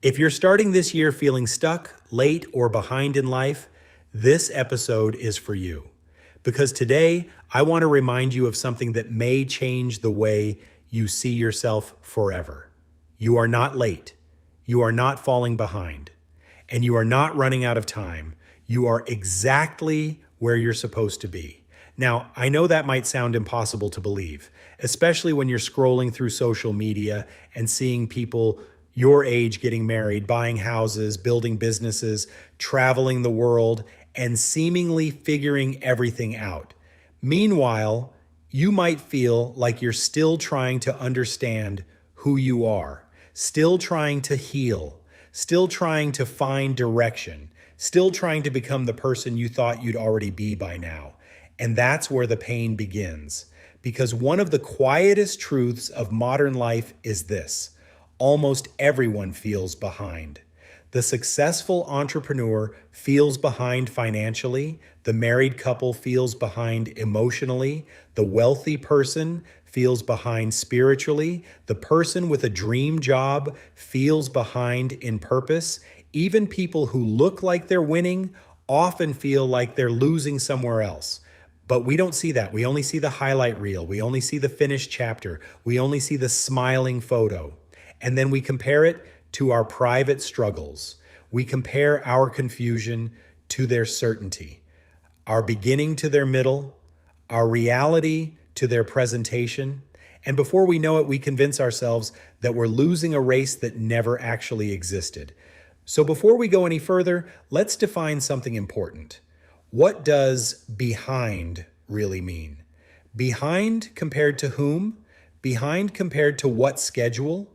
If you're starting this year feeling stuck, late, or behind in life, this episode is for you. Because today, I want to remind you of something that may change the way you see yourself forever. You are not late. You are not falling behind. And you are not running out of time. You are exactly where you're supposed to be. Now, I know that might sound impossible to believe, especially when you're scrolling through social media and seeing people your age getting married, buying houses, building businesses, traveling the world, and seemingly figuring everything out. Meanwhile, you might feel like you're still trying to understand who you are, still trying to heal, still trying to find direction, still trying to become the person you thought you'd already be by now. And that's where the pain begins. Because one of the quietest truths of modern life is this: almost everyone feels behind. The successful entrepreneur feels behind financially. The married couple feels behind emotionally. The wealthy person feels behind spiritually. The person with a dream job feels behind in purpose. Even people who look like they're winning often feel like they're losing somewhere else. But we don't see that. We only see the highlight reel. We only see the finished chapter. We only see the smiling photo. And then we compare it to our private struggles. We compare our confusion to their certainty, our beginning to their middle, our reality to their presentation. And before we know it, we convince ourselves that we're losing a race that never actually existed. So before we go any further, let's define something important. What does behind really mean? Behind compared to whom? Behind compared to what schedule?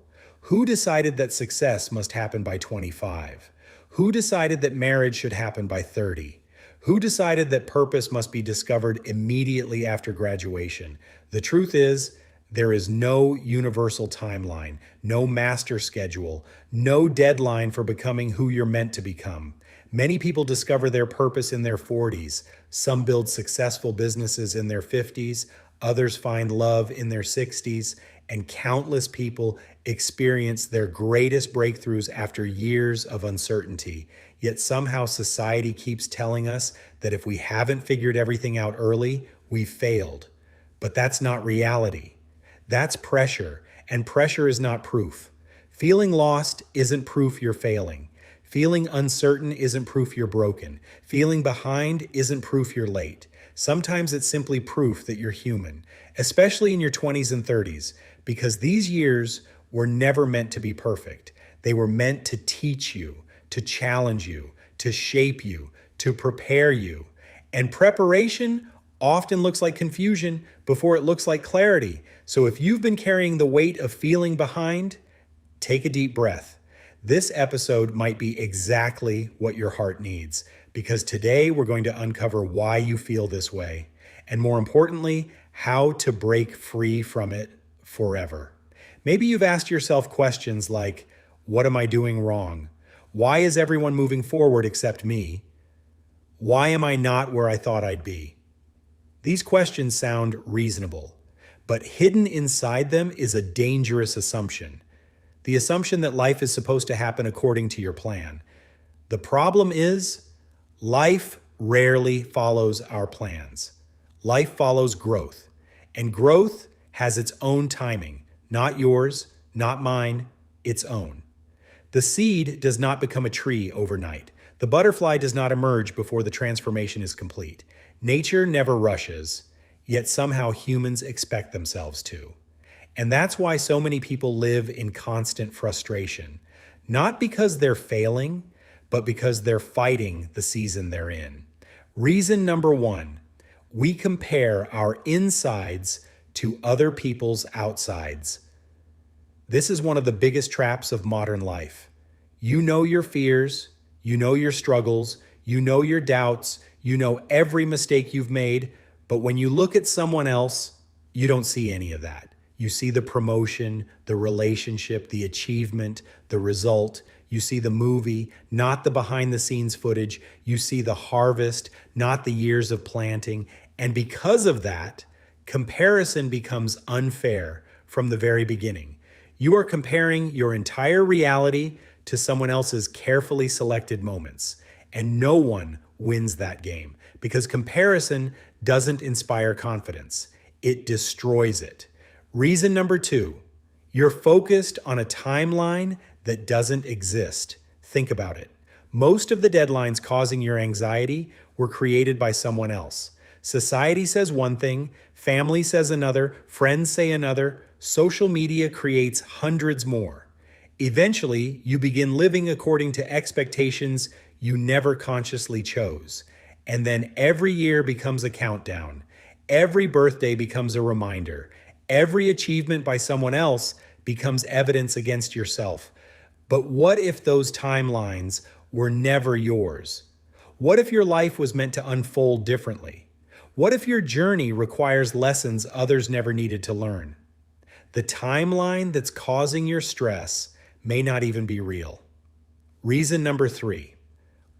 Who decided that success must happen by 25? Who decided that marriage should happen by 30? Who decided that purpose must be discovered immediately after graduation? The truth is, there is no universal timeline, no master schedule, no deadline for becoming who you're meant to become. Many people discover their purpose in their 40s. Some build successful businesses in their 50s. Others find love in their 60s. And countless people experience their greatest breakthroughs after years of uncertainty. Yet somehow society keeps telling us that if we haven't figured everything out early, we've failed. But that's not reality. That's pressure, and pressure is not proof. Feeling lost isn't proof you're failing. Feeling uncertain isn't proof you're broken. Feeling behind isn't proof you're late. Sometimes it's simply proof that you're human, especially in your 20s and 30s, because these years were never meant to be perfect. They were meant to teach you, to challenge you, to shape you, to prepare you. And preparation often looks like confusion before it looks like clarity. So if you've been carrying the weight of feeling behind, take a deep breath. This episode might be exactly what your heart needs, because today we're going to uncover why you feel this way, and more importantly, how to break free from it forever. Maybe you've asked yourself questions like, what am I doing wrong? Why is everyone moving forward except me? Why am I not where I thought I'd be? These questions sound reasonable, but hidden inside them is a dangerous assumption. The assumption that life is supposed to happen according to your plan. The problem is, life rarely follows our plans. Life follows growth, and growth has its own timing, not yours, not mine, its own. The seed does not become a tree overnight. The butterfly does not emerge before the transformation is complete. Nature never rushes, yet somehow humans expect themselves to. And that's why so many people live in constant frustration, not because they're failing, but because they're fighting the season they're in. Reason number one, we compare our insides to other people's outsides. This is one of the biggest traps of modern life. You know your fears, you know your struggles, you know your doubts, you know every mistake you've made, but when you look at someone else, you don't see any of that. You see the promotion, the relationship, the achievement, the result. You see the movie, not the behind the scenes footage. You see the harvest, not the years of planting. And because of that, comparison becomes unfair from the very beginning. You are comparing your entire reality to someone else's carefully selected moments. And no one wins that game because comparison doesn't inspire confidence. It destroys it. Reason number 2, you're focused on a timeline that doesn't exist. Think about it. Most of the deadlines causing your anxiety were created by someone else. Society says one thing, family says another, friends say another, social media creates hundreds more. Eventually, you begin living according to expectations you never consciously chose. And then every year becomes a countdown. Every birthday becomes a reminder. Every achievement by someone else becomes evidence against yourself. But what if those timelines were never yours? What if your life was meant to unfold differently? What if your journey requires lessons others never needed to learn? The timeline that's causing your stress may not even be real. Reason number 3,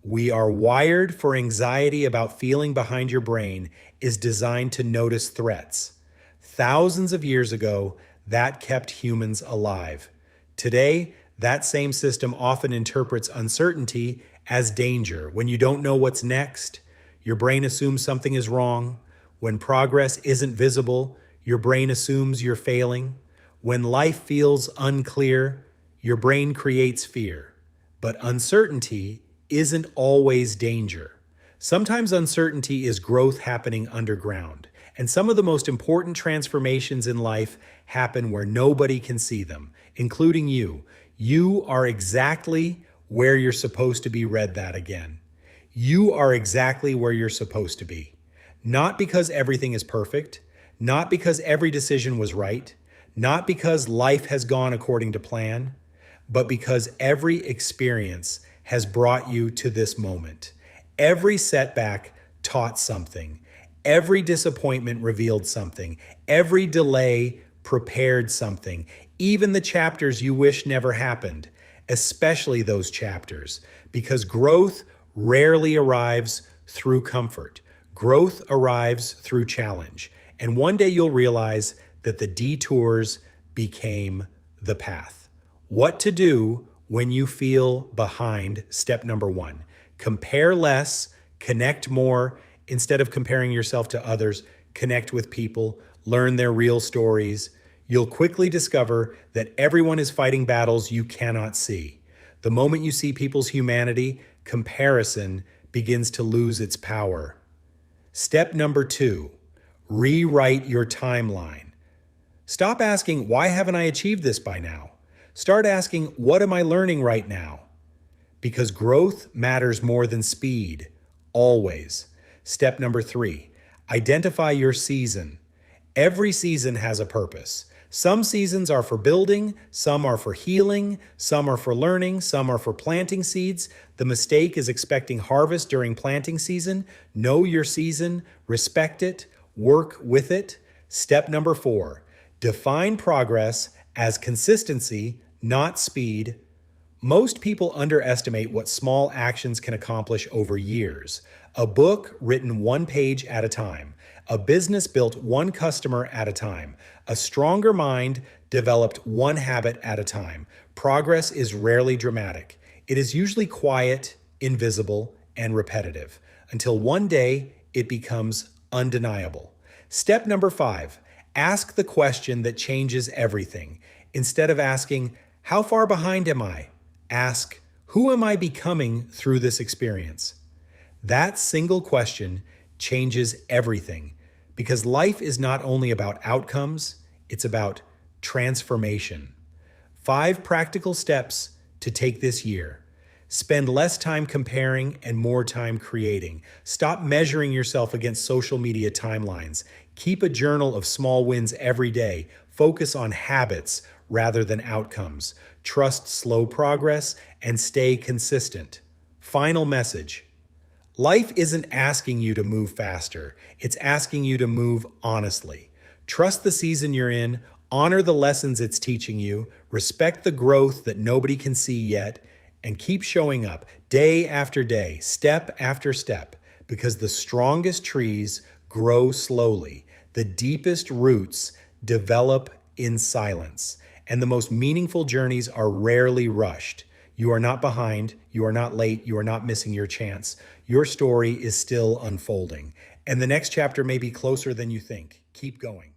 we are wired for anxiety about feeling behind. Your brain is designed to notice threats. Thousands of years ago, that kept humans alive. Today, that same system often interprets uncertainty as danger. When you don't know what's next, your brain assumes something is wrong. When progress isn't visible, your brain assumes you're failing. When life feels unclear, your brain creates fear. But uncertainty isn't always danger. Sometimes uncertainty is growth happening underground. And some of the most important transformations in life happen where nobody can see them, including you. You are exactly where you're supposed to be. Read that again. You are exactly where you're supposed to be. Not because everything is perfect, not because every decision was right, not because life has gone according to plan, but because every experience has brought you to this moment. Every setback taught something. Every disappointment revealed something. Every delay prepared something. Even the chapters you wish never happened, especially those chapters, because growth rarely arrives through comfort. Growth arrives through challenge. And one day you'll realize that the detours became the path. What to do when you feel behind. Step number 1, compare less, connect more. Instead of comparing yourself to others, connect with people, learn their real stories. You'll quickly discover that everyone is fighting battles you cannot see. The moment you see people's humanity, comparison begins to lose its power. Step number 2, rewrite your timeline. Stop asking, why haven't I achieved this by now? Start asking, what am I learning right now? Because growth matters more than speed, always. Step number 3, identify your season. Every season has a purpose. Some seasons are for building, some are for healing, some are for learning, some are for planting seeds. The mistake is expecting harvest during planting season. Know your season, respect it, work with it. Step number 4, define progress as consistency, not speed. Most people underestimate what small actions can accomplish over years. A book written one page at a time. A business built one customer at a time. A stronger mind developed one habit at a time. Progress is rarely dramatic. It is usually quiet, invisible, and repetitive, until one day it becomes undeniable. Step number 5, ask the question that changes everything. Instead of asking, how far behind am I? Ask, who am I becoming through this experience? That single question changes everything, because life is not only about outcomes, it's about transformation. 5 practical steps to take this year. Spend less time comparing and more time creating. Stop measuring yourself against social media timelines. Keep a journal of small wins every day. Focus on habits rather than outcomes. Trust slow progress and stay consistent. Final message. Life isn't asking you to move faster. It's asking you to move honestly. Trust the season you're in, honor the lessons it's teaching you, respect the growth that nobody can see yet, and keep showing up day after day, step after step, because the strongest trees grow slowly. The deepest roots develop in silence, and the most meaningful journeys are rarely rushed. You are not behind. You are not late. You are not missing your chance. Your story is still unfolding. And the next chapter may be closer than you think. Keep going.